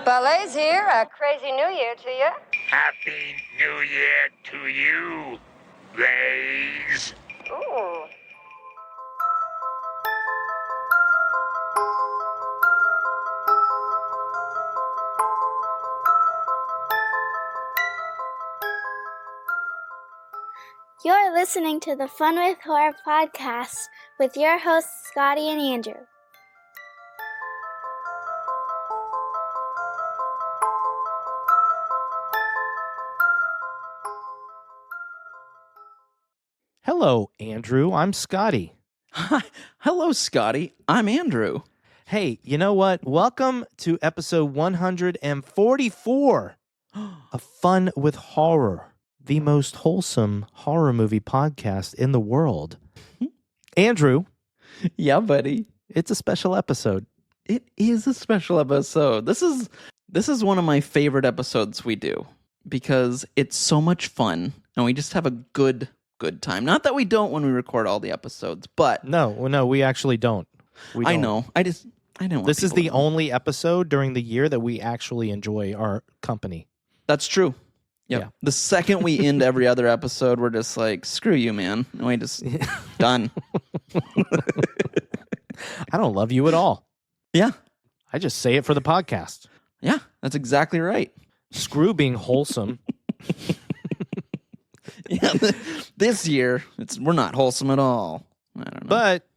Ballet's here. A crazy new year to you. Happy New Year to you, Lays. Ooh. You're listening to the Fun with Horror podcast with your hosts, Scotty and Andrew. Hello, Andrew. I'm Scotty. Hi. Hello, Scotty. I'm Andrew. Hey, you know what? Welcome to episode 144 of Fun with Horror, the most wholesome horror movie podcast in the world. Andrew, Yeah, buddy. it's a special episode. It is a special episode. This is one of my favorite episodes we do because it's so much fun and we just have a good time. Not that we don't when we record all the episodes, but No, we actually don't. We I don't. know. I don't want This is people the to know. only episode during the year that we actually enjoy our company. That's true. Yep. Yeah. The second we end every other episode, we're just like, screw you, man. And we just done. I don't love you at all. Yeah. I just say it for the podcast. Yeah. That's exactly right. Screw being wholesome. Yeah. This year, we're not wholesome at all. I don't know. But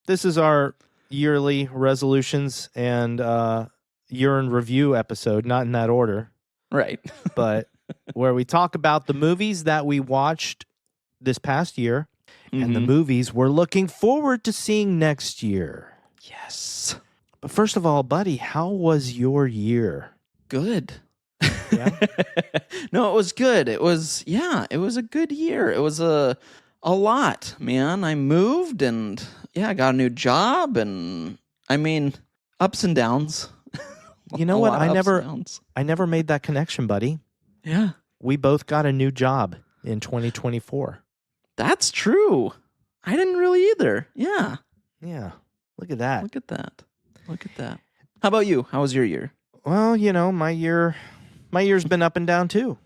this is our yearly resolutions and year in review episode, not in that order, Right. but where we talk about the movies that we watched this past year and the Mhm. movies we're looking forward to seeing next year. Yes. But first of all, buddy, how was your year? Good. Yeah? No, it was good. It was a good year. It was a lot, man. I moved and I got a new job and I mean, ups and downs. You know A what? lot I of ups never and downs. I never made that connection, buddy. Yeah. We both got a new job in 2024. That's true. I didn't really either. Yeah. Yeah. Look at that. Look at that. Look at that. How about you? How was your year? Well, you know, my year's been up and down too.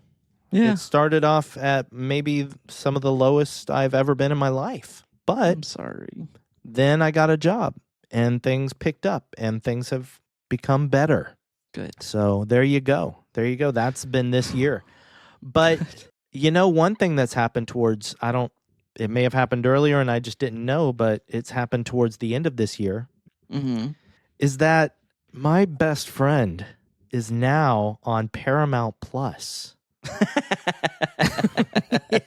Yeah. It started off at maybe some of the lowest I've ever been in my life. But I'm sorry. then I got a job and things picked up and things have become better. Good. So there you go. There you go. That's been this year. But you know, one thing that's happened it may have happened earlier and I just didn't know, but it's happened towards the end of this year, Mm-hmm. is that my best friend is now on Paramount Plus.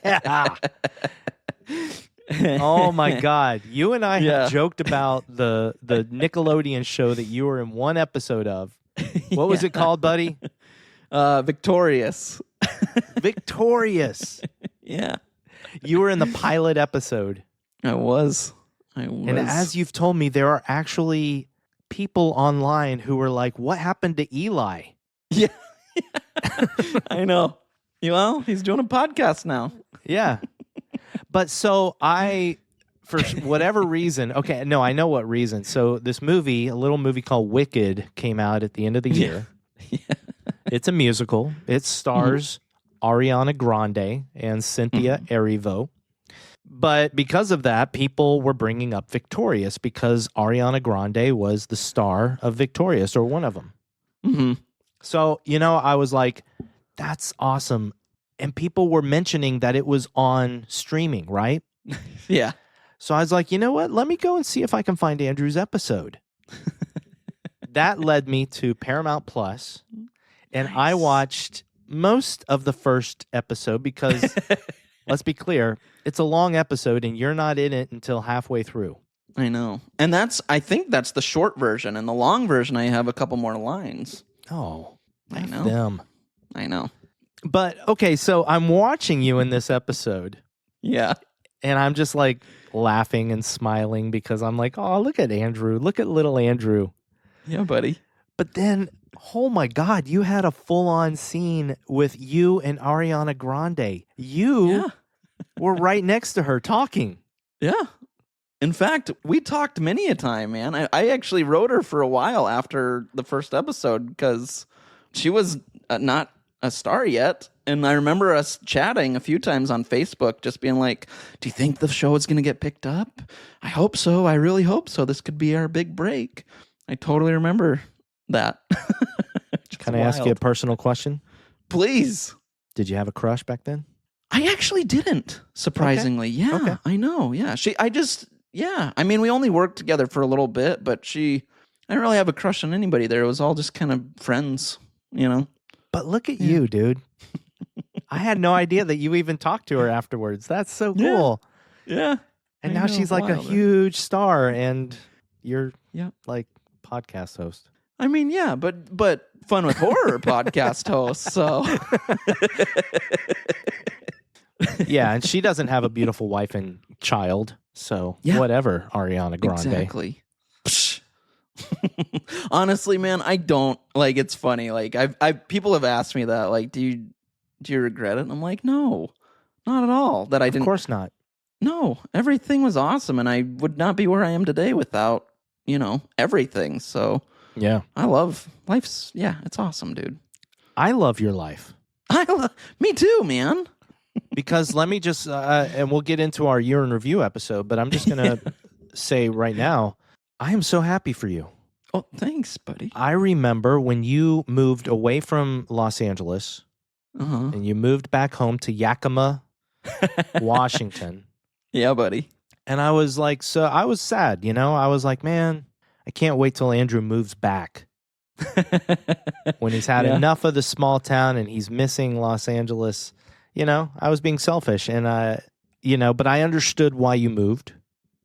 Yeah. Oh my God. You and I Yeah. have joked about the Nickelodeon show that you were in one episode of. What was it called, buddy? Victorious. Victorious. Yeah. You were in the pilot episode. I was. And as you've told me, there are actually people online who are like, what happened to Eli? Yeah. I know. Well, he's doing a podcast now. Yeah. But so for whatever reason, okay, no, I know what reason. So this movie, a little movie called Wicked, came out at the end of the year. Yeah. It's a musical. It stars Ariana Grande and Cynthia Erivo. But because of that, people were bringing up Victorious because Ariana Grande was the star of Victorious, or one of them. Mm-hmm. So, you know, I was like, that's awesome. And people were mentioning that it was on streaming, right? Yeah. So I was like, you know what? Let me go and see if I can find Andrew's episode. That led me to Paramount Plus, and I Nice. watched most of the first episode because, let's be clear, it's a long episode and you're not in it until halfway through. I know. And I think that's the short version. And the long version, I have a couple more lines. Oh, I F know. them. I know. But okay, so I'm watching you in this episode, Yeah. and I'm just like laughing and smiling because I'm like, oh, look at Andrew. Look at little Andrew. Yeah, buddy. But then, oh my God, you had a full-on scene with you and Ariana Grande. You Yeah. were right next to her talking. Yeah. In fact, we talked many a time, man. I actually wrote her for a while after the first episode because she was not a star yet. And I remember us chatting a few times on Facebook, just being like, do you think the show is going to get picked up? I hope so. I really hope so. This could be our big break. I totally remember that. Can I ask you a personal question? Please. Did you have a crush back then? I actually didn't, surprisingly. Okay. Yeah, Okay. I know. Yeah. I mean, we only worked together for a little bit, but I didn't really have a crush on anybody there. It was all just kind of friends, you know? But look at you, dude. I had no idea that you even talked to her afterwards. That's so cool. Yeah. And I now know, she's like a wild, right? huge star, and you're Yeah. like podcast host. I mean, yeah, but Fun with Horror podcast host, so. Yeah, and she doesn't have a beautiful wife and child, so Yeah. whatever, Ariana Grande. Exactly. Psh. Honestly, man, I don't like. It's funny. Like, I've people have asked me that. Like, do you regret it? And I'm like, no, not at all. That I Of didn't. course not. No, everything was awesome, and I would not be where I am today without everything. So Yeah. I love life's. Yeah, it's awesome, dude. I love your life. Me too, man. Because let me just, and we'll get into our year in review episode, but I'm just going to say right now, I am so happy for you. Oh, thanks, buddy. I remember when you moved away from Los Angeles Uh-huh. and you moved back home to Yakima, Washington. Yeah, buddy. And I was like, so I was sad, I was like, man, I can't wait till Andrew moves back when he's had Yeah. enough of the small town and he's missing Los Angeles. I was being selfish and but I understood why you moved.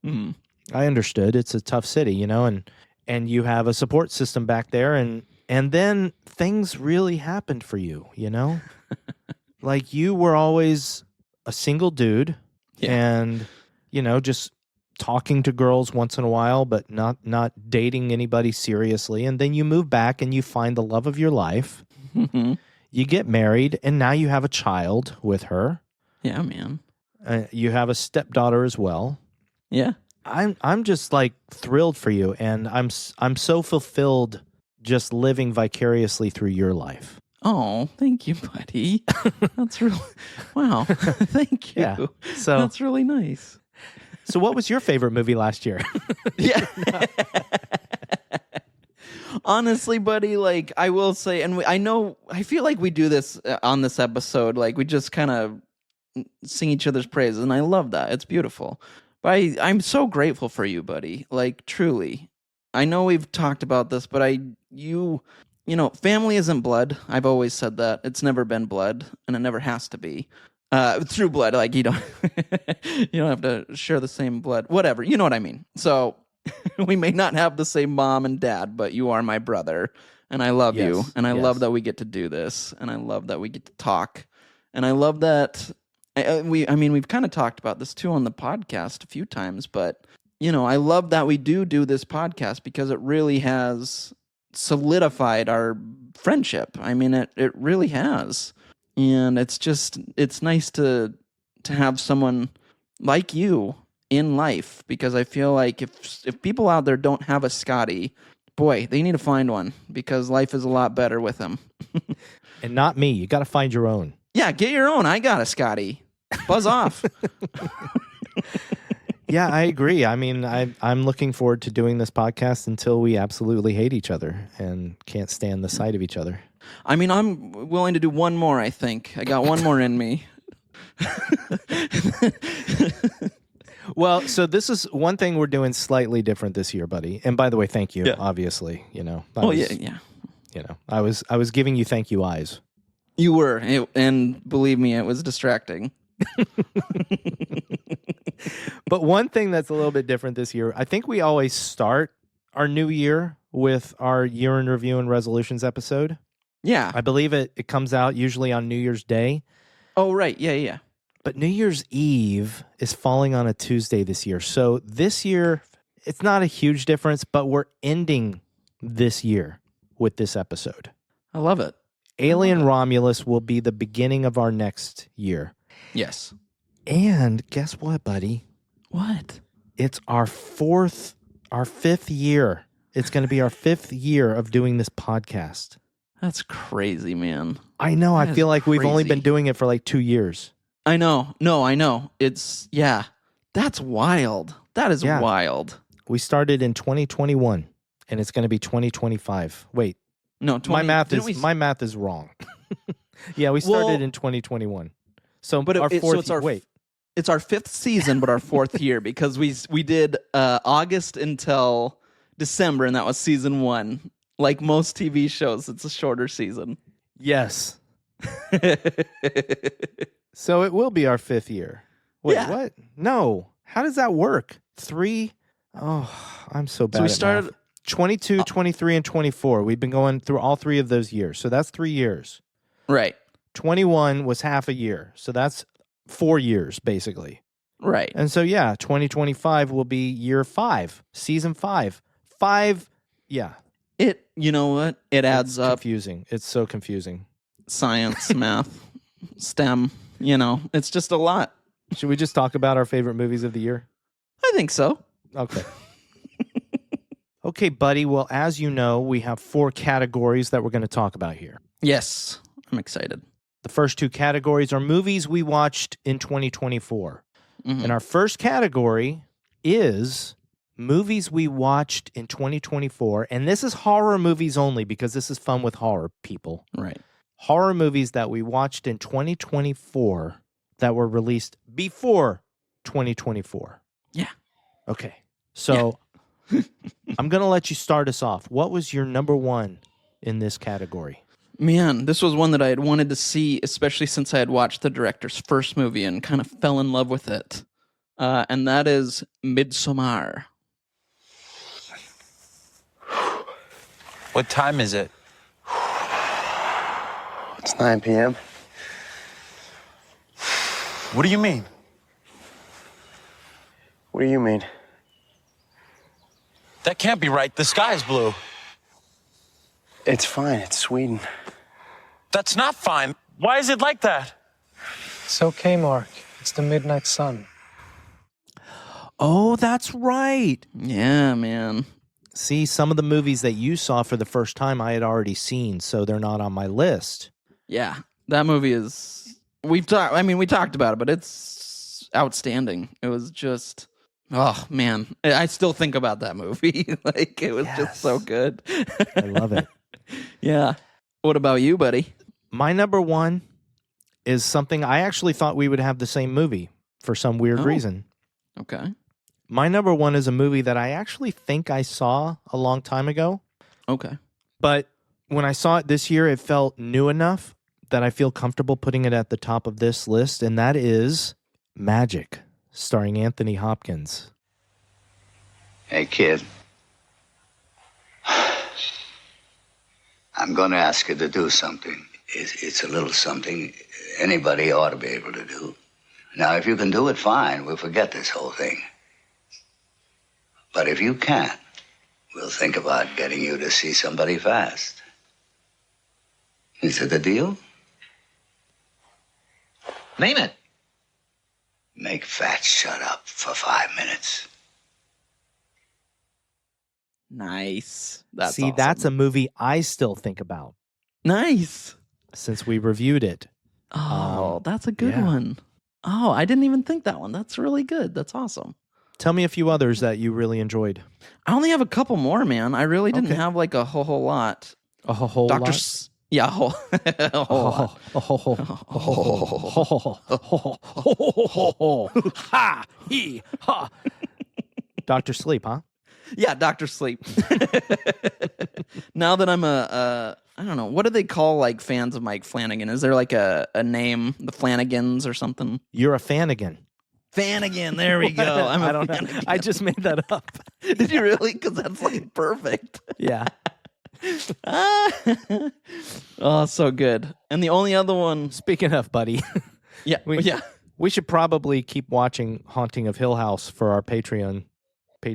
Mm. I understood it's a tough city, and you have a support system back there, and then things really happened for you, like you were always a single dude, Yeah. and just talking to girls once in a while, but not dating anybody seriously, and then you move back and you find the love of your life. Mhm. You get married, and now you have a child with her. Yeah, man. You have a stepdaughter as well. Yeah. I'm just like thrilled for you, and I'm so fulfilled just living vicariously through your life. Oh, thank you, buddy. That's really wow. Thank you. Yeah. So That's really nice. so what was your favorite movie last year? Yeah. Honestly, buddy, like I will say, and I feel like we do this on this episode. Like we just kind of sing each other's praises, and I love that. It's beautiful. But I'm so grateful for you, buddy. Like truly. I know we've talked about this, but family isn't blood. I've always said that. It's never been blood, and it never has to be. Through blood, like you don't have to share the same blood. Whatever, you know what I mean. So we may not have the same mom and dad, but you are my brother, and I love you, Yes, and I yes. love that we get to do this, and I love that we get to talk, and I love that. We've kind of talked about this too on the podcast a few times, but I love that we do this podcast because it really has solidified our friendship. I mean, it really has, and it's nice to have someone like you in life, because I feel like if people out there don't have a Scotty, boy, they need to find one, because life is a lot better with him. And not me. You got to find your own. Yeah, get your own. I got a Scotty. Buzz off. Yeah, I agree. I mean, I'm looking forward to doing this podcast until we absolutely hate each other and can't stand the sight of each other. I mean, I'm willing to do one more, I think. I got one more in me. Well, so this is one thing we're doing slightly different this year, buddy. And by the way, thank you. Yeah. Obviously, Yeah. I was giving you thank you eyes. You were, and believe me, it was distracting. But one thing that's a little bit different this year, I think we always start our new year with our year in review and resolutions episode. Yeah. I believe it comes out usually on New Year's Day. Oh, right. Yeah. But New Year's Eve is falling on a Tuesday this year. So this year, it's not a huge difference, but we're ending this year with this episode. I love it. Alien Romulus will be the beginning of our next year. Yes. And guess what, buddy? What? It's our fifth year. It's going to be our 5th year of doing this podcast. That's crazy, man. I know. That I is feel like we've only crazy. been doing it for like 2 years. I know. No, I know. It's, yeah. That's wild. That is Yeah. wild. We started in 2021, and it's going to be 2025. Wait, No, 20, my math didn't is we- my math is wrong. Yeah, we started Well- in 2021. So, But our so fourth. it's our wait, It's our 5th season, but our 4th year because we did August until December, and that was season 1. Like most TV shows, it's a shorter season. yes. So it will be our 5th year. Wait, Yeah. what? No. How does that work? 3? Oh, I'm so bad. So we at started. math. 22, 23, and 24. We've been going through all 3 of those years. So that's 3 years. Right. 21 was half a year. So that's 4 years, basically. Right. And so, yeah, 2025 will be year 5, season 5. 5, yeah. You know what? It adds It's up. confusing. It's so confusing. Science, math, STEM. It's just a lot. Should we just talk about our favorite movies of the year? I think so. Okay. Okay, buddy. Well, as you know, we have 4 categories that we're going to talk about here. Yes. I'm excited. The first 2 categories are movies we watched in 2024. Mhm. And our first category is movies we watched in 2024. And this is horror movies only because this is fun with horror people. Right. Horror movies that we watched in 2024 that were released before 2024. Yeah. Okay. So I'm going to let you start us off. What was your number 1 in this category? Man, this was one that I had wanted to see, especially since I had watched the director's first movie and kind of fell in love with it. And that is Midsommar. What time is it? It's 9 p.m. What do you mean? What do you mean? That can't be right. The sky's blue. It's fine. It's Sweden. That's not fine. Why is it like that? It's okay, Mark. It's the midnight sun. Oh, that's right. Yeah, man. See, some of the movies that you saw for the first time I had already seen, so they're not on my list. Yeah, that movie is. We talked about it, but it's outstanding. It was just. Oh man, I still think about that movie. Like it was just so good. I love it. Yeah. What about you, buddy? My number 1 is something I actually thought we would have the same movie for some weird Oh. reason. Okay. My number 1 is a movie that I actually think I saw a long time ago, Okay. but when I saw it this year, it felt new enough that I feel comfortable putting it at the top of this list, and that is Magic, starring Anthony Hopkins. Hey, kid. I'm going to ask you to do something. It's a little something anybody ought to be able to do. Now, if you can do it, fine. We'll forget this whole thing. But if you can't, we'll think about getting you to see somebody fast. Is it a deal? Name it. Make Fat shut up for 5 minutes. Nice. That's See, awesome. that's a movie I still think about nice. since we reviewed it. Oh, that's a good yeah. one. Oh, I didn't even think that one. That's really good. That's awesome. Tell me a few others that you really enjoyed. I only have a couple more, man. I really didn't Okay. have like a whole lot. A whole Doctor, lot? yeah, a whole, a whole lot. Ha! He! Ha! Dr. Sleep, huh? Yeah, Doctor Sleep. Now that I'm I don't know, what do they call like fans of Mike Flanagan? Is there like a name, the Flanagans or something? You're a fan again. Fanagan, there we go. I'm a I don't know. Flanagan. I just made that up. Did you really? Because that's like perfect. Yeah. Oh, so good. And the only other one, Speaking of, buddy, yeah, we should probably keep watching Haunting of Hill House for our patron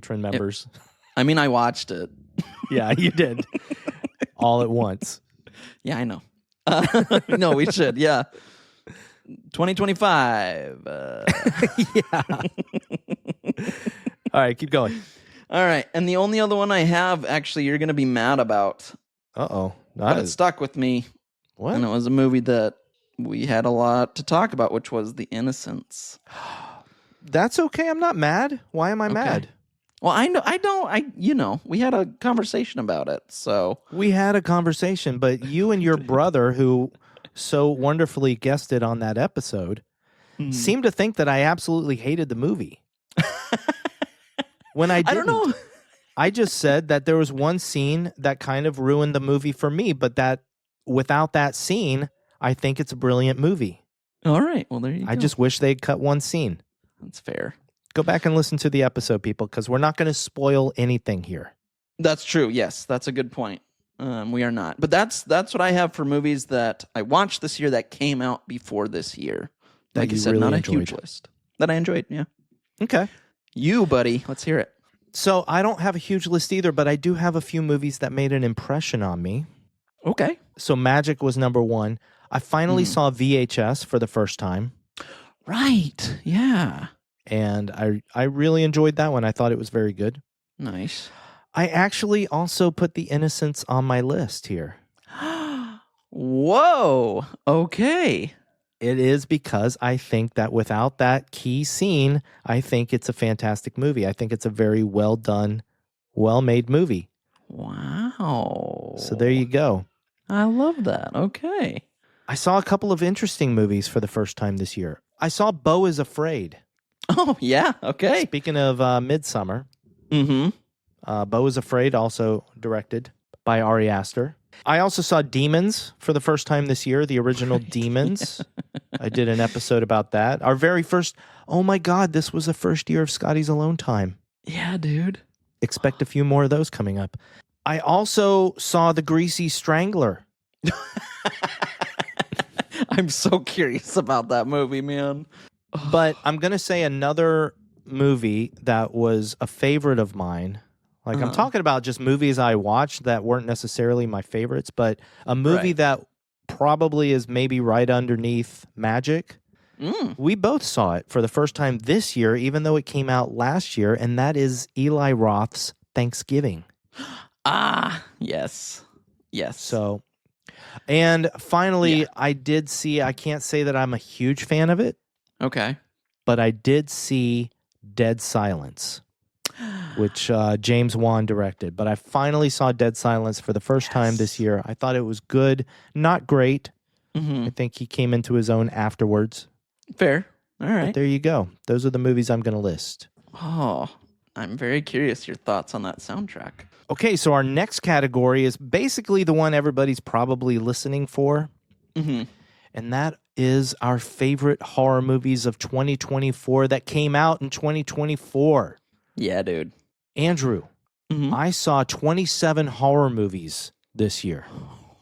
members. I mean, I watched it. Yeah, you did. All at once. Yeah, I know. No, we should. Yeah, 2025. Yeah. All right, keep going. All right, and the only other one I have, actually, you're going to be mad about. Uh-oh. But it stuck with me. What? And it was a movie that we had a lot to talk about, which was The Innocents. That's okay. I'm not mad. Why am I mad? Well, we had a conversation about it, so. We had a conversation, but you and your brother, who so wonderfully guested on that episode, seemed to think that I absolutely hated the movie. When I didn't. I don't know. I just said that there was one scene that kind of ruined the movie for me, but that without that scene, I think it's a brilliant movie. All right. Well, there you go. I just wish they'd cut one scene. That's fair. Go back and listen to the episode, people, because we're not going to spoil anything here. That's true. Yes, that's a good point. We are not. But that's what I have for movies that I watched this year that came out before this year. That Like you you said, really not enjoyed. a huge list. That I enjoyed, yeah. Okay. You, buddy. Let's hear it. So I don't have a huge list either, but I do have a few movies that made an impression on me. Okay. So Magic was number one. I finally saw VHS for the first time. Right. Yeah. And I really enjoyed that one. I thought it was very good. Nice. I actually also put The Innocents on my list here. Whoa. Okay. It is because I think that without that key scene, I think it's a fantastic movie. I think it's a very well done, well made movie. Wow. So there you go. I love that. Okay. I saw a couple of interesting movies for the first time this year. I saw Beau is Afraid. Oh, yeah. Okay. Speaking of Midsummer, Mm-hmm. Beau is Afraid, also directed by Ari Aster. I also saw Demons for the first time this year, the original Demons. I did an episode about that. Our very first, oh my God, this was the first year of Scotty's Alone Time. Yeah, dude. Expect a few more of those coming up. I also saw The Greasy Strangler. I'm so curious about that movie, man. But I'm going to say another movie that was a favorite of mine. Like, I'm talking about just movies I watched that weren't necessarily my favorites, but a movie that probably is maybe right underneath Magic. We both saw it for the first time this year, even though it came out last year, and that is Eli Roth's Thanksgiving. Ah, yes. Yes. So, and finally, I did see, I can't say that I'm a huge fan of it, Okay. but I did see Dead Silence, which James Wan directed. But I finally saw Dead Silence for the first time this year. I thought it was good, not great. I think he came into his own afterwards. Fair. All But right. there you go. Those are the movies I'm going to list. Oh, I'm very curious your thoughts on that soundtrack. Okay, so our next category is basically the one everybody's probably listening for. And that is our favorite horror movies of 2024 that came out in 2024. Yeah, dude. Andrew, I saw 27 horror movies this year.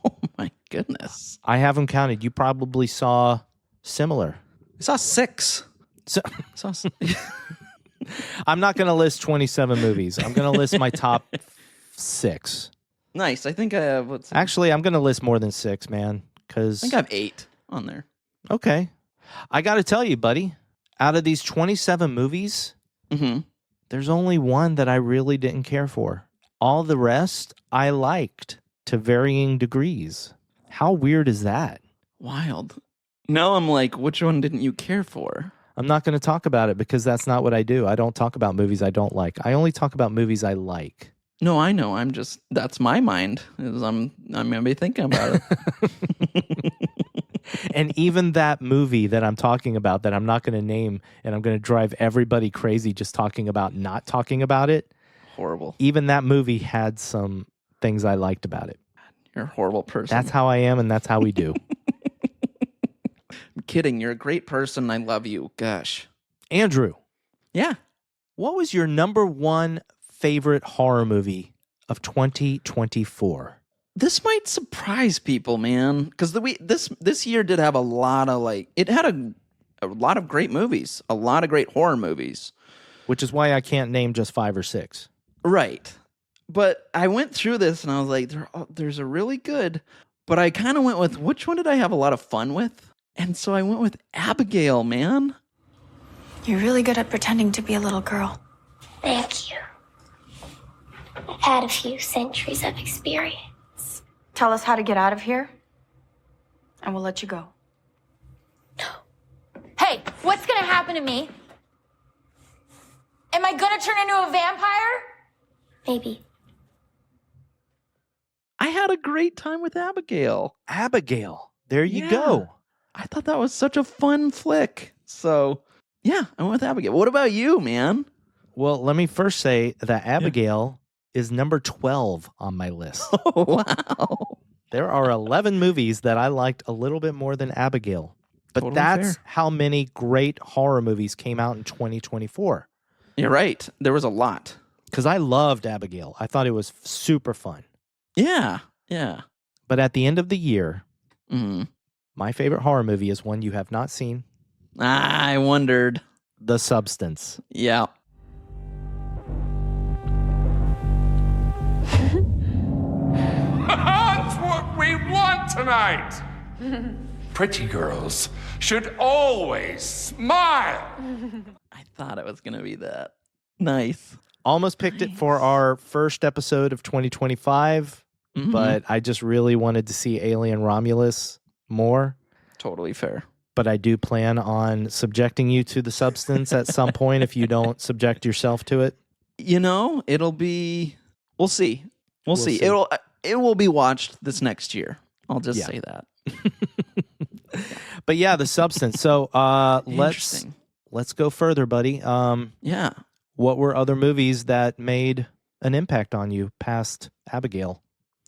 Oh my goodness. I have them counted. You probably saw similar. I saw 6. So, I saw I'm not going to list 27 movies. I'm going to list my top 6. Nice. I think I have, Actually, I'm going to list more than 6, man. I think I have 8 on there. Okay. I got to tell you, buddy, out of these 27 movies, there's only one that I really didn't care for. All the rest I liked to varying degrees. How weird is that? Wild. Now I'm like, which one didn't you care for? I'm not going to talk about it because that's not what I do. I don't talk about movies I don't like. I only talk about movies I like. No, I know. I'm just, that's my mind. Is I'm going to be thinking about it. And even that movie that I'm talking about that I'm not going to name and I'm going to drive everybody crazy just talking about not talking about it. Horrible. Even that movie had some things I liked about it. You're a horrible person. That's how I am and that's how we do. I'm kidding. You're a great person. I love you. Gosh. Andrew. Yeah. What was your number one favorite horror movie of 2024? This might surprise people, man, because this year did have a lot of it had a lot of great movies, a lot of great horror movies, which is why I can't name just 5 or 6. Right, but I went through this and I was like, there's a really good, but I kind of went with which one did I have a lot of fun with, and so I went with Abigail, man. You're really good at pretending to be a little girl. Thank you. I've had a few centuries of experience. Tell us how to get out of here, and we'll let you go. Hey, what's gonna happen to me? Am I gonna turn into a vampire? Maybe. I had a great time with Abigail. Abigail. There you Yeah. go. I thought that was such a fun flick. So, yeah, I went with Abigail. What about you, man? Well, let me first say that Abigail is number 12 on my list. Oh, wow. There are 11 movies that I liked a little bit more than Abigail. But Totally that's fair. how many great horror movies came out in 2024. You're right. There was a lot. Because I loved Abigail. I thought it was super fun. Yeah. Yeah. But at the end of the year, Mm-hmm. my favorite horror movie is one you have not seen, I wondered. The Substance. Yeah. That's what we want tonight. Pretty girls should always smile. I thought it was going to be that. Nice. Almost picked it for our first episode of 2025, Mhm. but I just really wanted to see Alien Romulus more. Totally fair. But I do plan on subjecting you to The Substance at some point if you don't subject yourself to it. You know, it'll be. We'll see. We'll see. see. It will be watched this next year. I'll just Yeah. say that. But yeah, The Substance. So Interesting. let's go further, buddy. Yeah. What were other movies that made an impact on you past Abigail?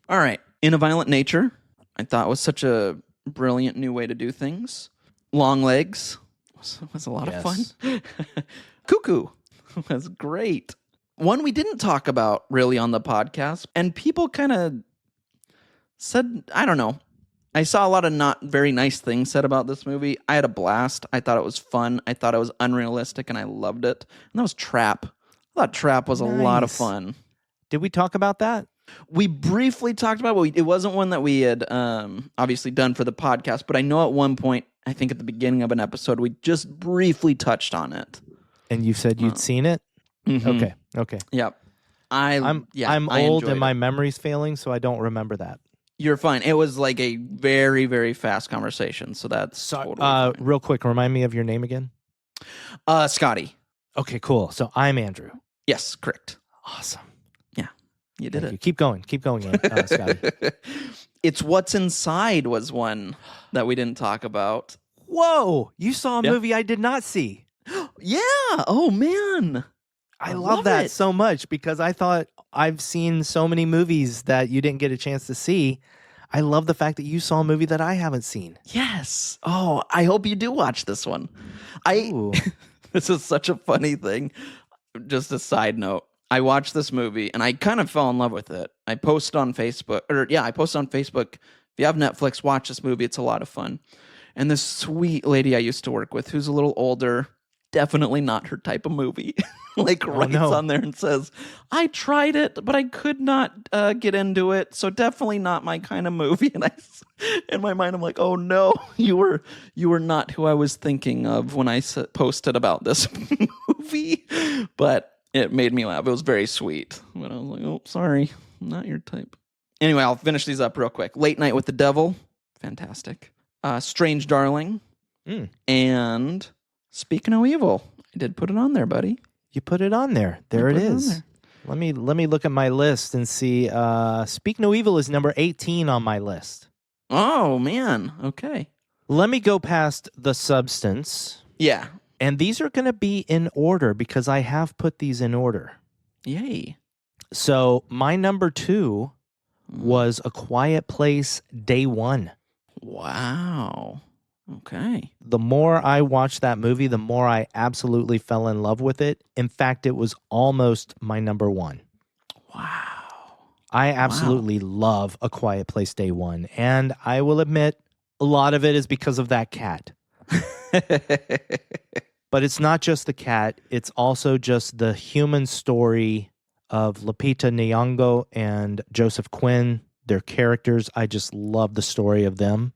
All right. In a Violent Nature, I thought was such a brilliant new way to do things. Long Legs was a lot of fun. Cuckoo was great. One we didn't talk about really on the podcast, and people kind of said, I don't know. I saw a lot of not very nice things said about this movie. I had a blast. I thought it was fun. I thought it was unrealistic, and I loved it. And that was Trap. I thought Trap was a lot of Nice. fun. Did we talk about that? We briefly talked about it. It wasn't one that we had obviously done for the podcast, but I know at one point, I think at the beginning of an episode, we just briefly touched on it. And you said you'd seen it? Mhm. Okay. Yep. I'm I old enjoyed and my it. memory's failing, so I don't remember that. You're fine. It was like a very, very fast conversation, so that's totally fine. Real quick, remind me of your name again. Scotty. Okay, cool. So I'm Andrew. Yes, correct. Awesome. Yeah, you did Thank you. it. Keep going, Scotty. It's What's Inside was one that we didn't talk about. Whoa, you saw a Yeah. movie I did not see. Yeah. Oh man. I love that it. so much because I thought I've seen so many movies that you didn't get a chance to see. I love the fact that you saw a movie that I haven't seen. Yes. Oh, I hope you do watch this one. Ooh. This is such a funny thing. Just a side note. I watched this movie and I kind of fell in love with it. I posted on Facebook. If you have Netflix, watch this movie. It's a lot of fun. And this sweet lady I used to work with who's a little older, definitely not her type of movie, writes no. on there and says, I tried it, but I could not get into it. So definitely not my kind of movie. And in my mind, I'm like, oh no, you were not who I was thinking of when I posted about this movie. But it made me laugh. It was very sweet. But I was like, oh, sorry, not your type. Anyway, I'll finish these up real quick. Late Night with the Devil, fantastic. Strange Darling, and Speak No Evil. I did put it on there, buddy. You put it on there. There it put it on is. there. Let me look at my list and see. Speak No Evil is number 18 on my list. Oh man. Okay. Let me go past The Substance. Yeah. And these are going to be in order because I have put these in order. Yay. So my number 2 was A Quiet Place Day One. Wow. Okay. The more I watched that movie, the more I absolutely fell in love with it. In fact, it was almost my number 1. Wow. I absolutely love A Quiet Place Day One. And I will admit, a lot of it is because of that cat. But it's not just the cat. It's also just the human story of Lupita Nyong'o and Joseph Quinn. Their characters, I just love the story of them.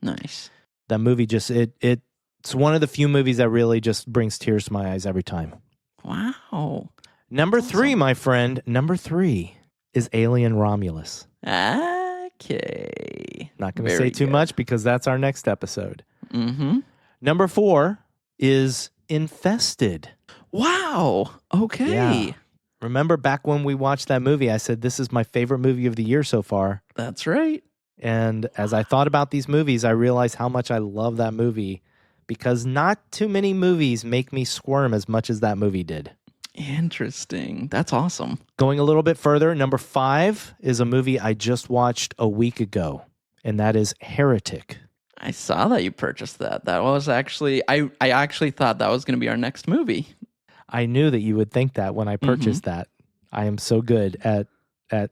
Nice. That movie just, it's one of the few movies that really just brings tears to my eyes every time. Wow. Number 3, my friend. Number 3 is Alien Romulus. Okay. Not going to say too much because that's our next episode. Mm-hmm. Number 4 is Infested. Wow. Okay. Yeah. Remember back when we watched that movie, I said, this is my favorite movie of the year so far. That's right. And as I thought about these movies, I realized how much I love that movie because not too many movies make me squirm as much as that movie did. Interesting. That's awesome. Going a little bit further, number 5 is a movie I just watched a week ago, and that is Heretic. I saw that you purchased that. That was actually, I actually thought that was going to be our next movie. I knew that you would think that when I purchased that. I am so good at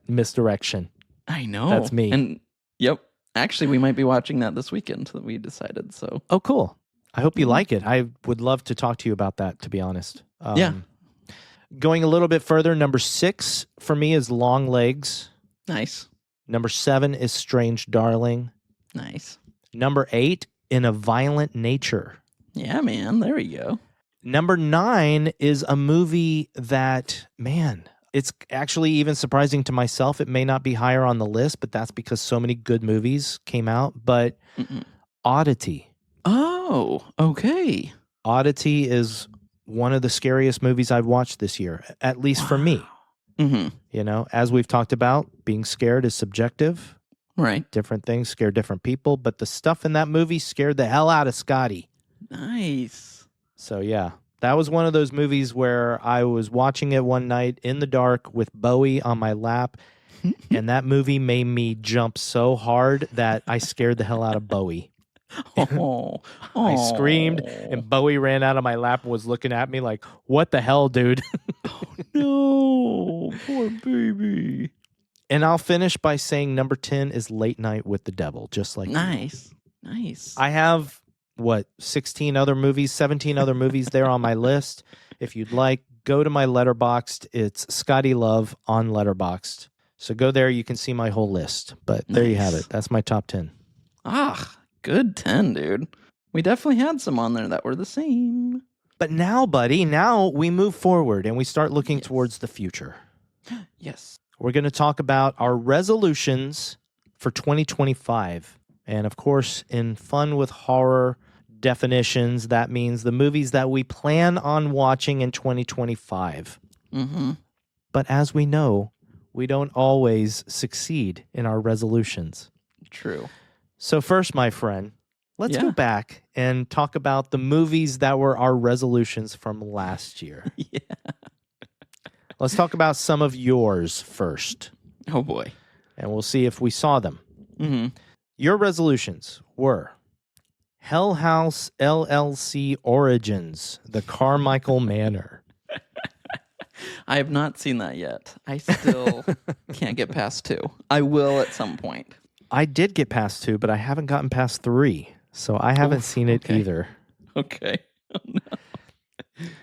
misdirection. I know. That's me. And yep. Actually, we might be watching that this weekend that we decided. So. Oh, cool. I hope you like it. I would love to talk to you about that, to be honest. Yeah. Going a little bit further, number 6 for me is Long Legs. Nice. Number 7 is Strange Darling. Nice. Number 8, In a Violent Nature. Yeah, man. There we go. Number 9 is a movie that, man, it's actually even surprising to myself. It may not be higher on the list, but that's because so many good movies came out. But Oddity. Oh, okay. Oddity is one of the scariest movies I've watched this year, at least for me. Mm-hmm. You know, as we've talked about, being scared is subjective. Right. Different things scare different people, but the stuff in that movie scared the hell out of Scotty. Nice. So, yeah, that was one of those movies where I was watching it one night in the dark with Bowie on my lap, and that movie made me jump so hard that I scared the hell out of Bowie. I screamed, and Bowie ran out of my lap and was looking at me like, what the hell, dude? No, poor baby. And I'll finish by saying number 10 is Late Night with the Devil, just like Nice. you. Nice. I have, 17 other movies there on my list. If you'd like, go to my Letterboxd. It's Scotty Love on Letterboxd. So go there. You can see my whole list. But there you have it. That's my top 10. Ah, good 10, dude. We definitely had some on there that were the same. But now, buddy, now we move forward and we start looking towards the future. Yes. We're going to talk about our resolutions for 2025. And of course, in Fun with Horror definitions, that means the movies that we plan on watching in 2025. Mm-hmm. But as we know, we don't always succeed in our resolutions. True. So first, my friend, let's go back and talk about the movies that were our resolutions from last year. Yeah. Let's talk about some of yours first. Oh, boy. And we'll see if we saw them. Mm-hmm. Your resolutions were Hell House LLC Origins, The Carmichael Manor. I have not seen that yet. I still can't get past 2. I will at some point. I did get past 2, but I haven't gotten past 3. So I haven't seen it either. Okay. Oh, no.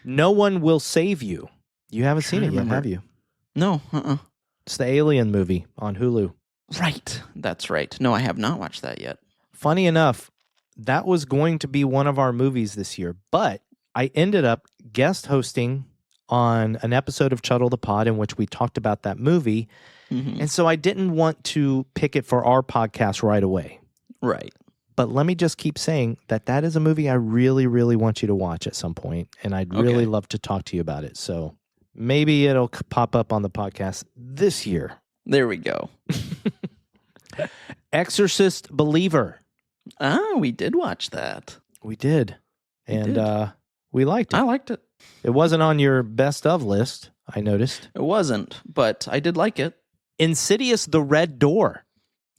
No One Will Save You. You haven't seen it yet, have you? No. It's the Alien movie on Hulu. Right. That's right. No, I have not watched that yet. Funny enough, that was going to be one of our movies this year, but I ended up guest hosting on an episode of Chuddle the Pod in which we talked about that movie. Mm-hmm. And so I didn't want to pick it for our podcast right away. Right. But let me just keep saying that is a movie I really, really want you to watch at some point, and I'd really love to talk to you about it. So maybe it'll pop up on the podcast this year. There we go. Exorcist Believer. Ah, we did watch that. We did. And we liked it. I liked it. It wasn't on your best of list, I noticed. It wasn't, but I did like it. Insidious The Red Door.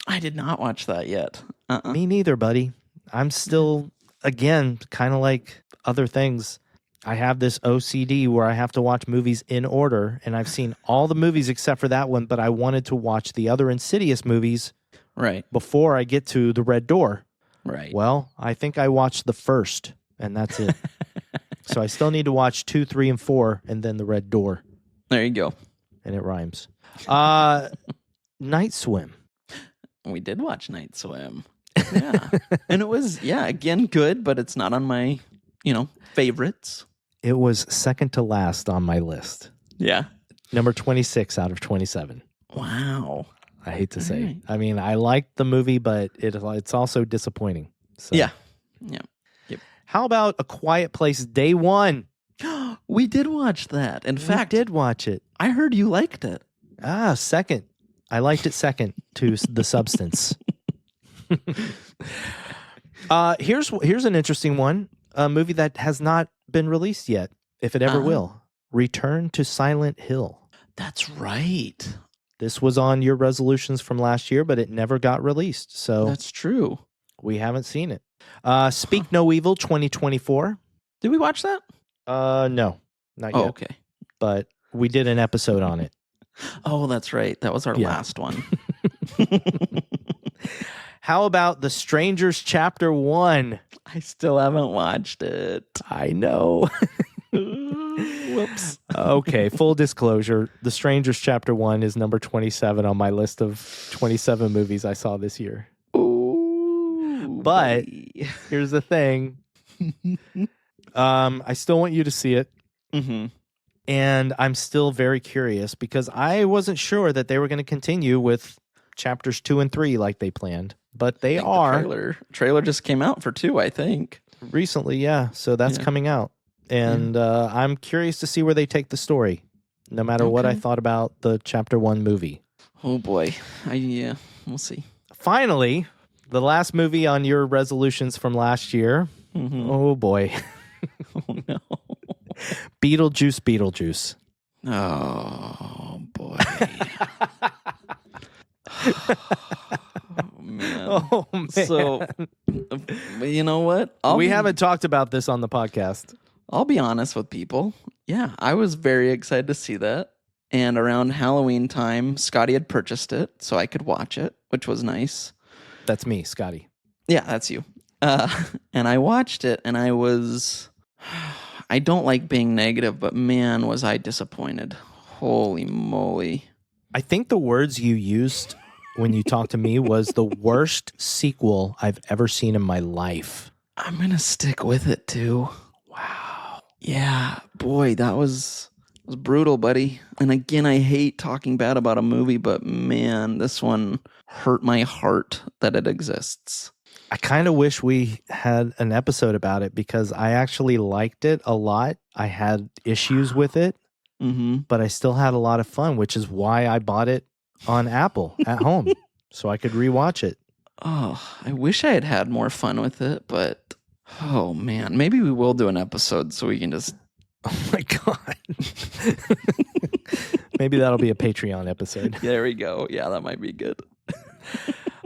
I did not watch that yet. Me neither, buddy. I'm still, again, kind of like other things. I have this OCD where I have to watch movies in order, and I've seen all the movies except for that one, but I wanted to watch the other Insidious movies before I get to The Red Door. Right. Well, I think I watched the first, and that's it. So I still need to watch 2, 3, and 4, and then The Red Door. There you go. And it rhymes. Night Swim. We did watch Night Swim. Yeah. And it was, again, good, but it's not on my, favorites. It was second to last on my list. Yeah. Number 26 out of 27. Wow. I hate to say. right. I mean, I liked the movie, but it's also disappointing. So. Yeah. Yeah. Yep. How about A Quiet Place Day One? We did watch that. In fact, did watch it. I heard you liked it. Second. I liked it second to the substance. Here's an interesting one. A movie that has not been released yet, if it ever will. Return to Silent Hill. That's right. This was on your resolutions from last year, but it never got released. So That's true. we haven't seen it. Speak No Evil 2024. Did we watch that? No, not yet. Okay. But we did an episode on it. Oh, that's right. That was our Yeah. last one. How about The Strangers Chapter 1? I still haven't watched it. I know. Whoops. Okay, full disclosure. The Strangers Chapter 1 is number 27 on my list of 27 movies I saw this year. Ooh, But buddy. here's the thing. I still want you to see it. Mm-hmm. And I'm still very curious because I wasn't sure that they were going to continue with chapters 2 and 3 like they planned. But they are. The trailer just came out for 2, I think. Recently, yeah. So that's Yeah. coming out. And I'm curious to see where they take the story, no matter what I Okay. thought about the chapter 1 movie. Oh, boy. We'll see. Finally, the last movie on your resolutions from last year. Mm-hmm. Oh, boy. Oh, no. Beetlejuice. Oh, boy. Oh, man. Oh, man. So, you know what? We haven't talked about this on the podcast. I'll be honest with people. Yeah, I was very excited to see that. And around Halloween time, Scotty had purchased it so I could watch it, which was nice. That's me, Scotty. Yeah, that's you. And I watched it and I was... I don't like being negative, but man, was I disappointed. Holy moly. I think the words you used when you talked to me was the worst sequel I've ever seen in my life. I'm going to stick with it too. Wow. Yeah, boy, that was brutal, buddy. And again, I hate talking bad about a movie, but man, this one hurt my heart that it exists. I kind of wish we had an episode about it because I actually liked it a lot. I had issues with it, but I still had a lot of fun, which is why I bought it on Apple at home so I could rewatch it. Oh, I wish I had had more fun with it, but oh man, maybe we will do an episode so we can just... Oh my God. Maybe that'll be a Patreon episode. There we go. Yeah, that might be good.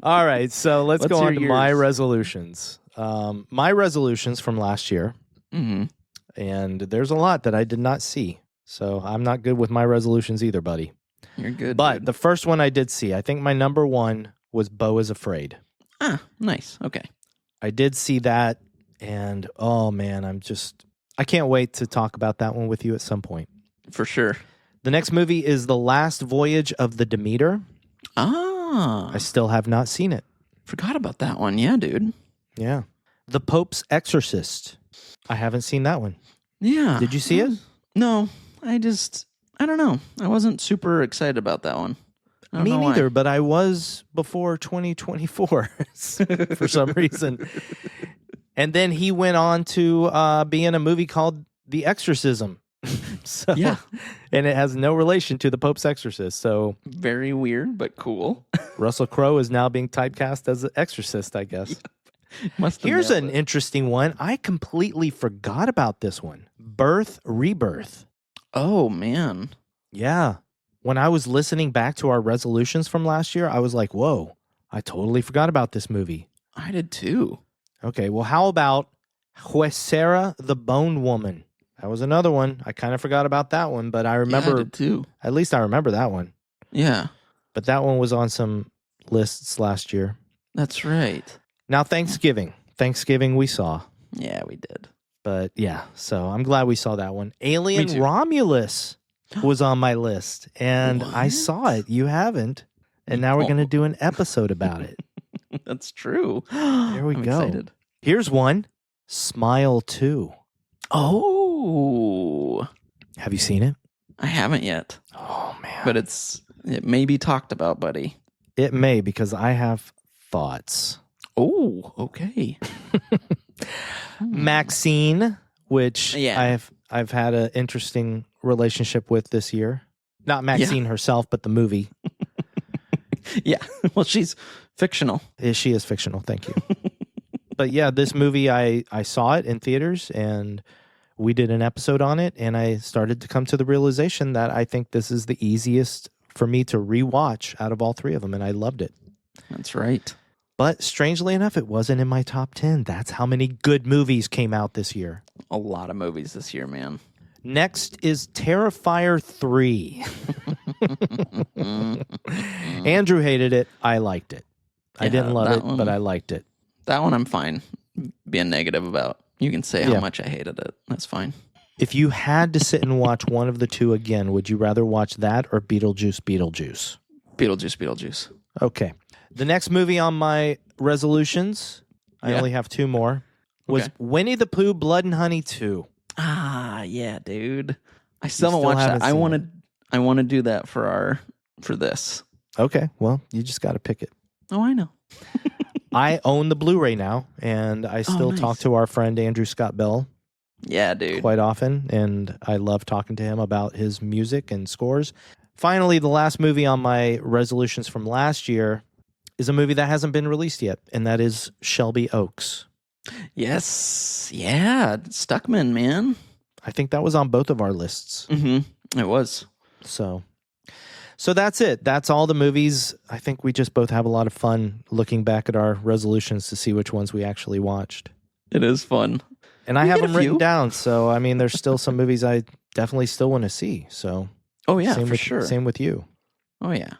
All right, so let's go hear on to my yours. resolutions. My resolutions from last year, and there's a lot that I did not see. So I'm not good with my resolutions either, buddy. You're good. But dude. the first one I did see, I think my number one was Beau is Afraid. Ah, nice. Okay. I did see that, and oh man, I can't wait to talk about that one with you at some point. For sure. The next movie is The Last Voyage of the Demeter. Ah, I still have not seen it. forgot about that one. Yeah, dude. Yeah. The Pope's Exorcist. I haven't seen that one. Yeah. Did you see it? No, I don't know. I wasn't super excited about that one. I don't Me know why. neither, but I was before 2024 for some reason. And then he went on to be in a movie called The Exorcism. So, Yeah. And it has no relation to The Pope's Exorcist. So Very weird, but cool. Russell Crowe is now being typecast as an exorcist, I guess. Must have Here's nailed an it. interesting one. I completely forgot about this one. Birth, Rebirth. Oh, man. Yeah. When I was listening back to our resolutions from last year, I was like, whoa, I totally forgot about this movie. I did too. Okay, well, how about Huesera the Bone Woman? That was another one. I kind of forgot about that one, but I remember, Yeah, I did too. at least I remember that one. Yeah, But that one was on some lists last year. that's right. Now, Thanksgiving we saw. Yeah, we did. But yeah, so I'm glad we saw that one. Alien Me too. Romulus was on my list, and I What? saw it. You haven't. And now we're going to do an episode about it. That's true. There we I'm go. Excited. Here's one. Smile 2. Oh, Have you seen it? I haven't yet. Oh, man. But it may be talked about, buddy. It may, because I have thoughts. Oh, okay. Maxine, which Yeah. I've had an interesting relationship with this year. Not Maxine herself, but the movie. Yeah. Well, she's fictional. She is fictional. Thank you. But yeah, this movie, I saw it in theaters and we did an episode on it. And I started to come to the realization that I think this is the easiest for me to rewatch out of all three of them. And I loved it. That's right. But strangely enough, it wasn't in my top 10. That's how many good movies came out this year. A lot of movies this year, man. Next is Terrifier 3. Andrew hated it. I liked it. I didn't love it, but I liked it. That one I'm fine being negative about. You can say how much I hated it. That's fine. If you had to sit and watch one of the two again, would you rather watch that or Beetlejuice? Beetlejuice. Okay. The next movie on my resolutions, I only have two more, was Winnie the Pooh Blood and Honey 2. Ah, yeah, dude. I still haven't watched that. I want to do that for this. Okay. Well, you just got to pick it. Oh, I know. I own the Blu-ray now, and I still talk to our friend Andrew Scott Bell. Yeah, dude. Quite often, and I love talking to him about his music and scores. Finally, the last movie on my resolutions from last year is a movie that hasn't been released yet, and that is Shelby Oaks. Yes. Yeah. Stuckman, man. I think that was on both of our lists. Mm-hmm. It was. So that's it. That's all the movies. I think we just both have a lot of fun looking back at our resolutions to see which ones we actually watched. It is fun. And I have them written down. So, I mean, there's still some movies I definitely still want to see. So, oh, yeah, for sure. Same with you. Oh, yeah.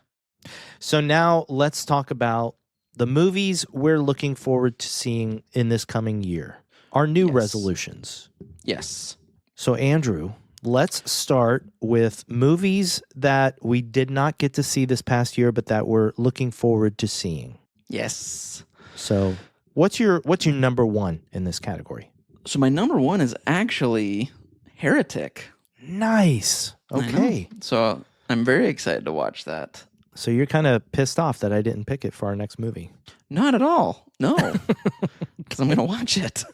So now let's talk about the movies we're looking forward to seeing in this coming year. Our new resolutions. Yes. So, Andrew, let's start with movies that we did not get to see this past year, but that we're looking forward to seeing. Yes. So, what's your number one in this category? So my number one is actually Heretic. Nice. Okay. So I'm very excited to watch that. So you're kind of pissed off that I didn't pick it for our next movie. Not at all. No. Because I'm going to watch it.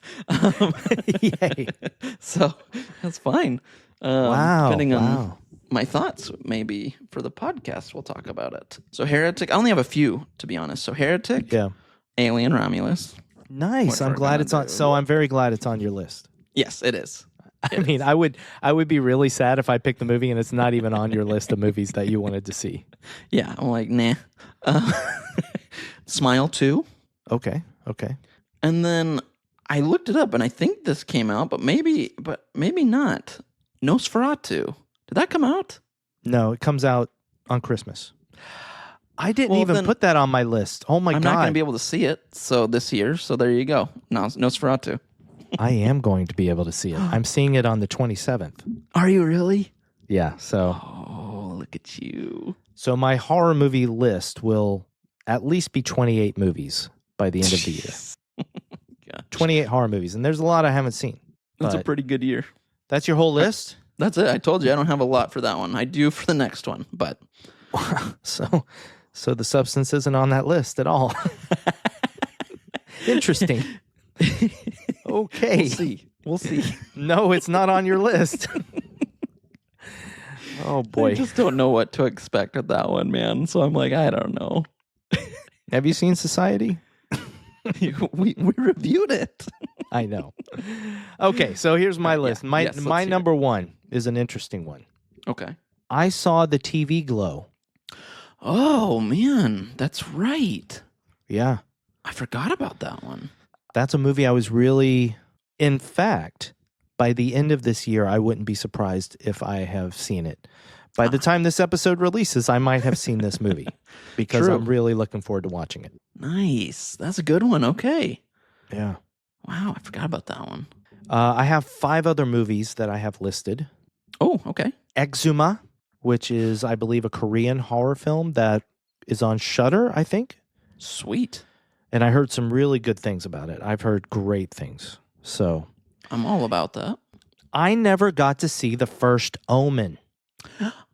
Yay. So that's fine. Wow. Depending on my thoughts, maybe for the podcast, we'll talk about it. So Heretic, I only have a few, to be honest. So Heretic, Alien Romulus. Nice. I'm glad it's on. So I'm very glad it's on your list. Yes, it is. I mean, I would be really sad if I picked the movie and it's not even on your list of movies that you wanted to see. Yeah, I'm like, nah. Smile 2. Okay. And then I looked it up, and I think this came out, but maybe not. Nosferatu. Did that come out? No, it comes out on Christmas. I didn't even put that on my list. Oh my God. I'm not going to be able to see it this year, so there you go. Nosferatu. I am going to be able to see it. I'm seeing it on the 27th. Are you really? Yeah, so. Oh, look at you. So my horror movie list will at least be 28 movies by the end of the year. 28 horror movies, and there's a lot I haven't seen. That's a pretty good year. That's your whole list? That's it. I told you I don't have a lot for that one. I do for the next one, but. So the substance isn't on that list at all. Interesting. Okay. We'll see. No, it's not on your list. Oh, boy. I just don't know what to expect with that one, man. So I'm like, I don't know. Have you seen Society? we reviewed it. I know. Okay, so here's my list. My number one is an interesting one. Okay. I saw The TV Glow. Oh, man. That's right. Yeah. I forgot about that one. That's a movie I was really... In fact, by the end of this year, I wouldn't be surprised if I have seen it. By the time this episode releases, I might have seen this movie because I'm really looking forward to watching it. Nice. That's a good one. Okay. Yeah. Wow, I forgot about that one. I have 5 other movies that I have listed. Oh, okay. Exuma, which is, I believe, a Korean horror film that is on Shudder, I think. Sweet. And I heard some really good things about it. I've heard great things. So I'm all about that. I never got to see The First Omen.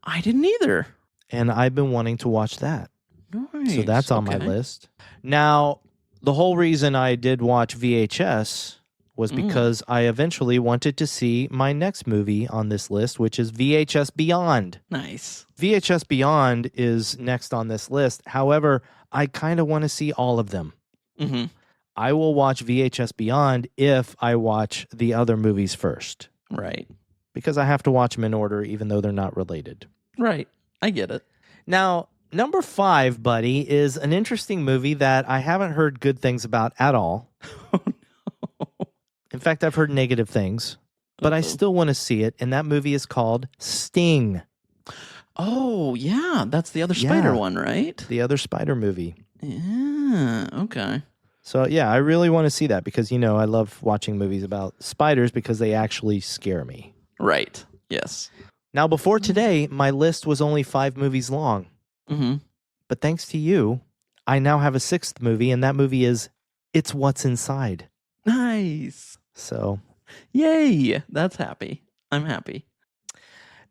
I didn't either. And I've been wanting to watch that. Nice. So that's on my Okay. list. Now, the whole reason I did watch VHS was because I eventually wanted to see my next movie on this list, which is VHS Beyond. Nice. VHS Beyond is next on this list. However, I kind of want to see all of them. Mm-hmm. I will watch VHS Beyond if I watch the other movies first. Right. Because I have to watch them in order, even though they're not related. Right. I get it. Now, number 5, buddy, is an interesting movie that I haven't heard good things about at all. In fact, I've heard negative things, but I still want to see it. And that movie is called Sting. Oh, yeah. That's the other spider one, right? The other spider movie. Yeah. Okay. So, yeah, I really want to see that because, you know, I love watching movies about spiders because they actually scare me. Right. Yes. Now, before today, my list was only 5 movies long. Mm-hmm. But thanks to you, I now have a 6th movie, and that movie is It's What's Inside. Nice. So, yay. That's happy. I'm happy.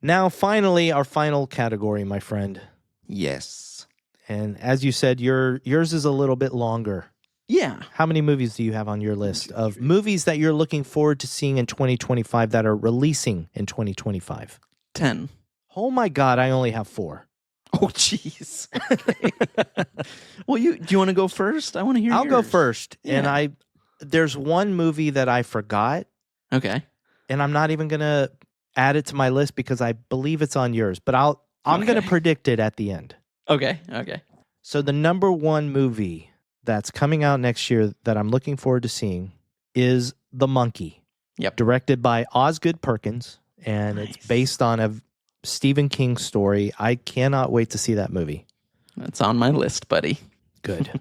now, finally, our final category, my friend. Yes. And as you said, yours is a little bit longer. Yeah. How many movies do you have on your list of movies that you're looking forward to seeing in 2025 that are releasing in 2025? 10. Oh my God, I only have 4. Oh, jeez. Okay. Well, do you want to go first? I want to hear I'll go yours. first. Yeah. And there's one movie that I forgot, Okay. and I'm not even going to add it to my list because I believe it's on yours, but I'm going to Okay. predict it at the end. Okay. Okay. So the number 1 movie that's coming out next year that I'm looking forward to seeing is The Monkey. Yep. Directed by Osgood Perkins, and it's based on a Stephen King story. I cannot wait to see that movie. That's on my list, buddy. Good.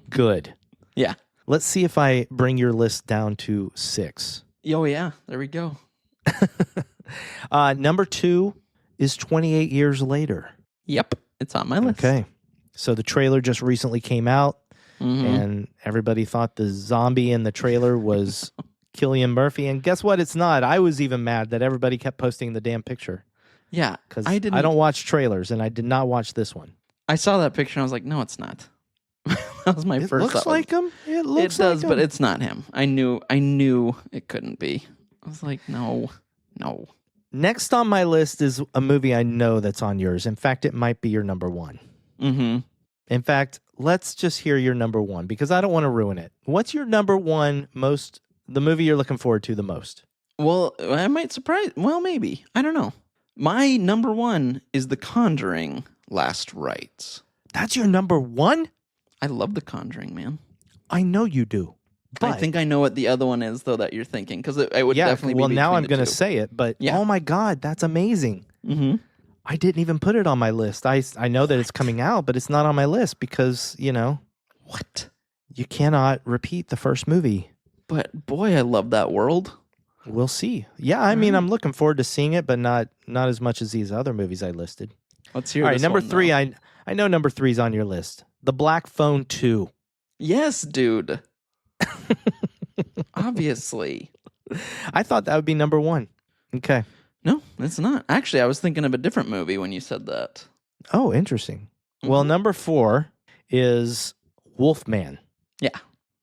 Good. Yeah. Let's see if I bring your list down to 6. Oh, yeah. There we go. Number 2 is 28 Years Later. Yep. It's on my list. Okay. So the trailer just recently came out, Mhm. and everybody thought the zombie in the trailer was Cillian Murphy. And guess what? It's not. I was even mad that everybody kept posting the damn picture. Yeah. Because I didn't. I don't watch trailers, and I did not watch this one. I saw that picture and I was like, no, it's not. That was my It first looks thought. like him. It looks It does, like but him. it's not him. I knew it couldn't be. I was like, no. Next on my list is a movie I know that's on yours. In fact, it might be your number 1. Mm-hmm. In fact, let's just hear your number 1 because I don't want to ruin it. What's your number 1 the movie you're looking forward to the most? Well, I might surprise. Well, maybe. I don't know. My number 1 is The Conjuring: Last Rites. That's your number 1? I love The Conjuring, man. I know you do. But I think I know what the other one is, though, that you're thinking, because it would yeah, definitely well, be now between I'm the going to two. say it, but Yeah. oh my God, that's amazing. Mm-hmm. I didn't even put it on my list. I know that it's coming out, but it's not on my list because, you know, What? you cannot repeat the first movie. But boy, I love that world. We'll see. Yeah, I mean, I'm looking forward to seeing it, but not as much as these other movies I listed. Let's hear All right, this number one, 3, though. I know number 3 is on your list. The Black Phone 2. Yes, dude. Obviously. I thought that would be number 1. Okay. No, it's not. Actually, I was thinking of a different movie when you said that. Oh, interesting. Well, Mm-hmm. number 4 is Wolfman. Yeah,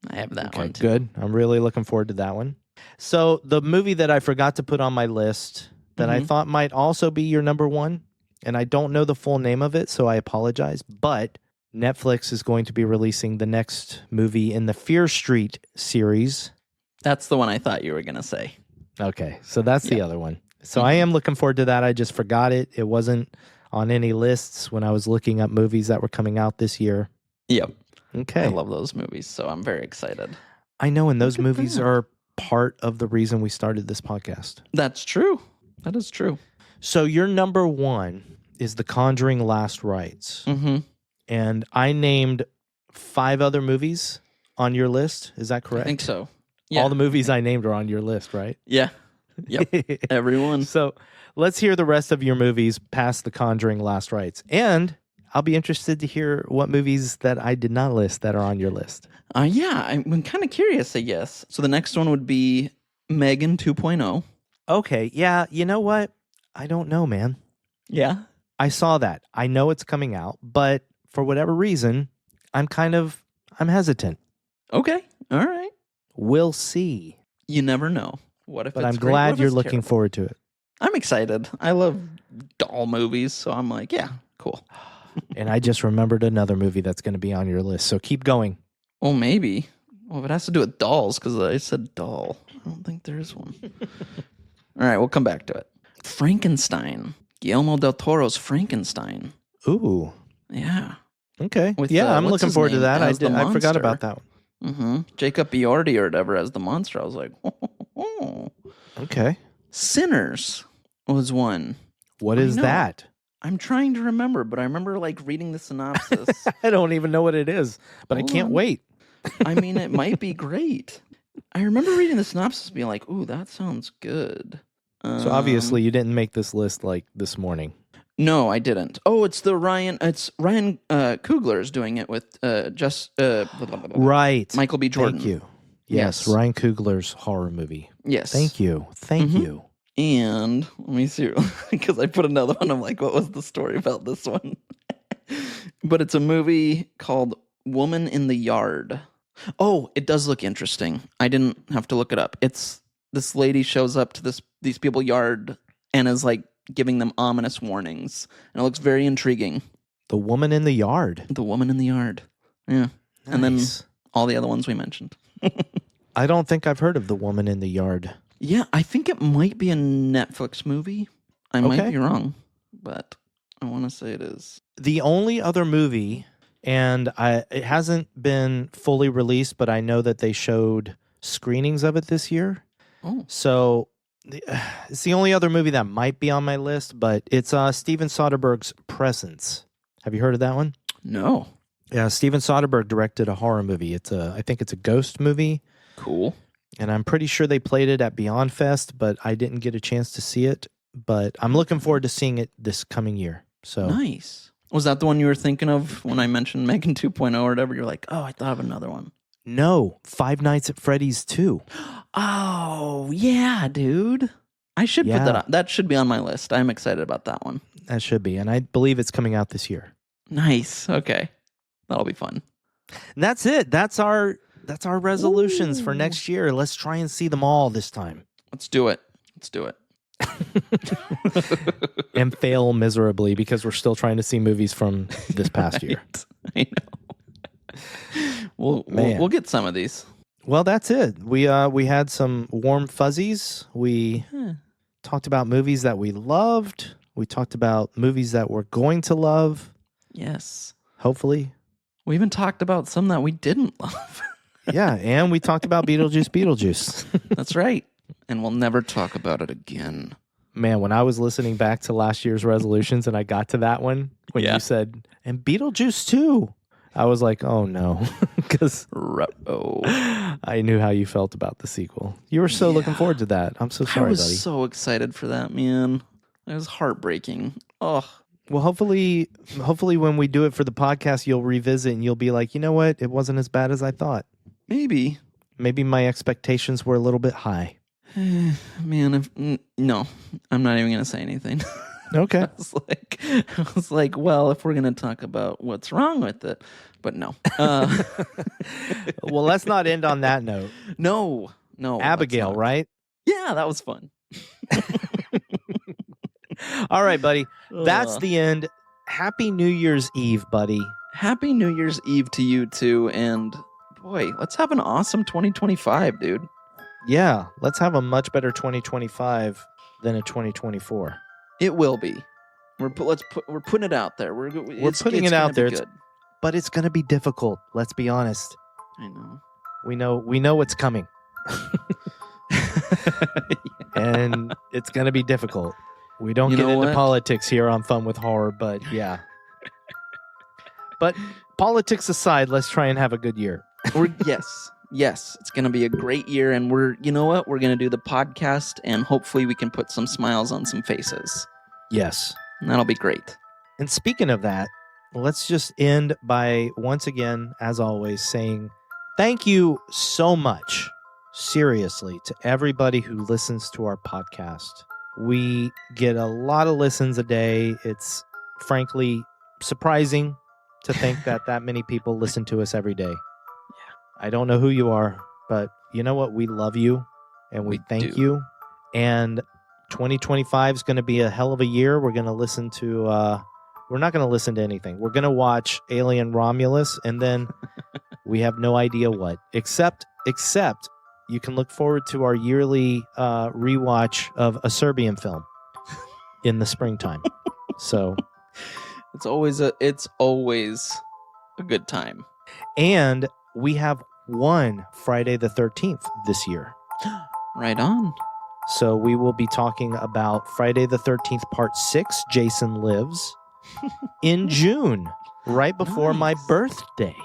I have that Okay, one too. good. I'm really looking forward to that one. So the movie that I forgot to put on my list that I Mhm. thought might also be your number 1, and I don't know the full name of it, so I apologize, but Netflix is going to be releasing the next movie in the Fear Street series. That's the one I thought you were going to say. Okay, so that's the other one. So I am looking forward to that. I just forgot it. It wasn't on any lists when I was looking up movies that were coming out this year. Yep. Okay. I love those movies, so I'm very excited. I know, and those Look at movies that. are part of the reason we started this podcast. That's true. That is true. So your number 1 is The Conjuring: Last Rites. Mm-hmm. And I named 5 other movies on your list. Is that correct? I think so. Yeah. All the movies I named are on your list, right? Yeah. Yep. Everyone. So let's hear the rest of your movies past The Conjuring: Last Rites. And I'll be interested to hear what movies that I did not list that are on your list. Yeah, I'm kind of curious, I guess. So the next one would be Megan 2.0. Okay. Yeah. You know what? I don't know, man. Yeah. I saw that. I know it's coming out, but for whatever reason, I'm hesitant. Okay. All right. We'll see. You never know. What if But it's I'm great? What glad if you're it's looking terrible? forward to it. I'm excited. I love doll movies, so I'm like, yeah, cool. And I just remembered another movie that's going to be on your list. So keep going. Well, maybe. Well, if it has to do with dolls, because I said doll. I don't think there is one. All right, we'll come back to it. Frankenstein. Guillermo del Toro's Frankenstein. Ooh. Yeah. Okay. With, I'm what's looking his forward to name that. as the I forgot monster. about that one. Mm-hmm. Jacob Biordi or whatever as the monster. I was like, Okay. Sinners was one. What is know. that? I'm trying to remember, but I remember like reading the synopsis. I don't even know what it is, but Hold I can't on. wait. I mean, it might be great. I remember reading the synopsis being like, ooh, that sounds good. So obviously you didn't make this list like this morning. No, I didn't. Oh, it's Ryan Coogler is doing it with Right. Michael B. Jordan. Thank you. Yes, Ryan Coogler's horror movie. Yes. Thank you. Thank you. And let me see, because I put another one. I'm like, what was the story about this one? But it's a movie called Woman in the Yard. Oh, it does look interesting. I didn't have to look it up. It's this lady shows up to these people's yard and is like giving them ominous warnings. And it looks very intriguing. The Woman in the Yard. The Woman in the Yard. Yeah. Nice. And then all the other ones we mentioned. I don't think I've heard of The Woman in the Yard. Yeah, I think it might be a Netflix movie. I might be wrong, but I want to say it is. The only other movie, and it hasn't been fully released, but I know that they showed screenings of it this year. Oh. So it's the only other movie that might be on my list, but it's Steven Soderbergh's Presence. Have you heard of that one? No. Yeah, Steven Soderbergh directed a horror movie. I think it's a ghost movie. Cool. And I'm pretty sure they played it at Beyond Fest, but I didn't get a chance to see it. But I'm looking forward to seeing it this coming year. So Nice. Was that the one you were thinking of when I mentioned Megan 2.0 or whatever? You're like, oh, I thought of another one. No, Five Nights at Freddy's 2. Oh, yeah, dude. I should put that on. That should be on my list. I'm excited about that one. That should be. And I believe it's coming out this year. Nice. Okay. That'll be fun. And that's it. That's our resolutions for next year. Let's try and see them all this time. Let's do it. Let's do it. And fail miserably because we're still trying to see movies from this past year. I know. We'll get some of these. Well, that's it. We had some warm fuzzies. We talked about movies that we loved. We talked about movies that we're going to love. Yes. Hopefully. We even talked about some that we didn't love. Yeah, and we talked about Beetlejuice. That's right. And we'll never talk about it again. Man, when I was listening back to last year's resolutions and I got to that one, when Yeah. you said, and Beetlejuice too, I was like, oh no, because I knew how you felt about the sequel. You were so looking forward to that. I'm so I sorry, was buddy. so excited for that, man. It was heartbreaking. Oh, Well, hopefully when we do it for the podcast, you'll revisit and you'll be like, you know what? It wasn't as bad as I thought. maybe. Maybe my expectations were a little bit high. Man, no, I'm not even going to say anything. Okay. I was like, well, if we're going to talk about what's wrong with it, but no. Well, let's not end on that note. No. Abigail, let's not. right? Yeah, that was fun. All right, buddy. That's the end. Happy New Year's Eve, buddy. Happy New Year's Eve to you too. And boy, let's have an awesome 2025, dude. Yeah, let's have a much better 2025 than a 2024. It will be. We're putting it out there. We're Putting it out there. Good. But it's going to be difficult. Let's be honest. I know. We know what's coming. And it's going to be difficult. We don't get into politics here on Fun with Horror, but yeah. But politics aside, let's try and have a good year. Yes, it's going to be a great year, and you know what? We're going to do the podcast, and hopefully we can put some smiles on some faces. Yes. And that'll be great. And speaking of that, let's just end by once again, as always, saying thank you so much, seriously, to everybody who listens to our podcast. We get a lot of listens a day. It's frankly surprising to think that many people listen to us every day. Yeah. I don't know who you are, but you know what? We love you and we thank do. you. And 2025 is going to be a hell of a year. We're going to listen to, we're not going to listen to anything. We're going to watch Alien Romulus, and then we have no idea what, except you can look forward to our yearly rewatch of a Serbian film in the springtime. So It's always a good time. and we have one Friday the 13th this year. Right on. So we will be talking about Friday the 13th Part 6, Jason Lives, in June, right before my Nice. birthday.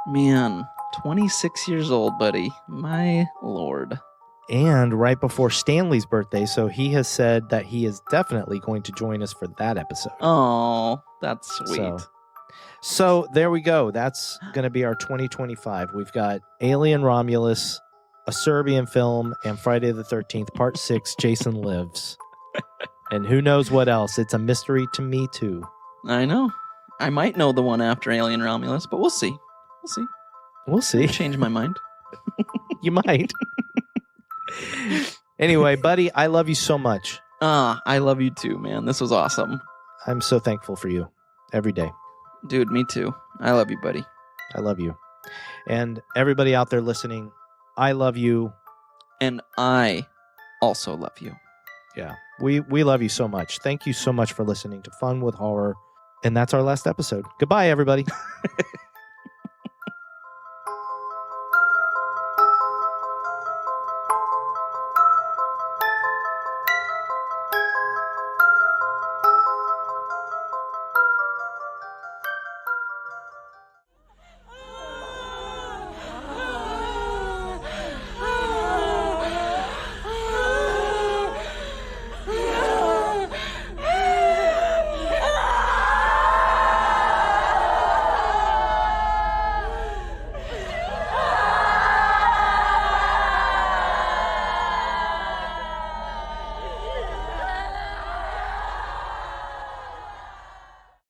Man, 26 years old, buddy. My lord. And right before Stanley's birthday. So he has said that he is definitely going to join us for that episode. Oh, that's sweet. So there we go. That's going to be our 2025. We've got Alien Romulus, a Serbian film, and Friday the 13th, Part 6, Jason Lives. And who knows what else? It's a mystery to me, too. I know. I might know the one after Alien Romulus, but we'll see. We'll see. Change my mind. You might. Anyway, buddy, I love you so much. I love you too, man. This was awesome. I'm so thankful for you every day. Dude, me too. I love you, buddy. I love you. And everybody out there listening, I love you. And I also love you. Yeah. We love you so much. Thank you so much for listening to Fun with Horror. And that's our last episode. Goodbye, everybody.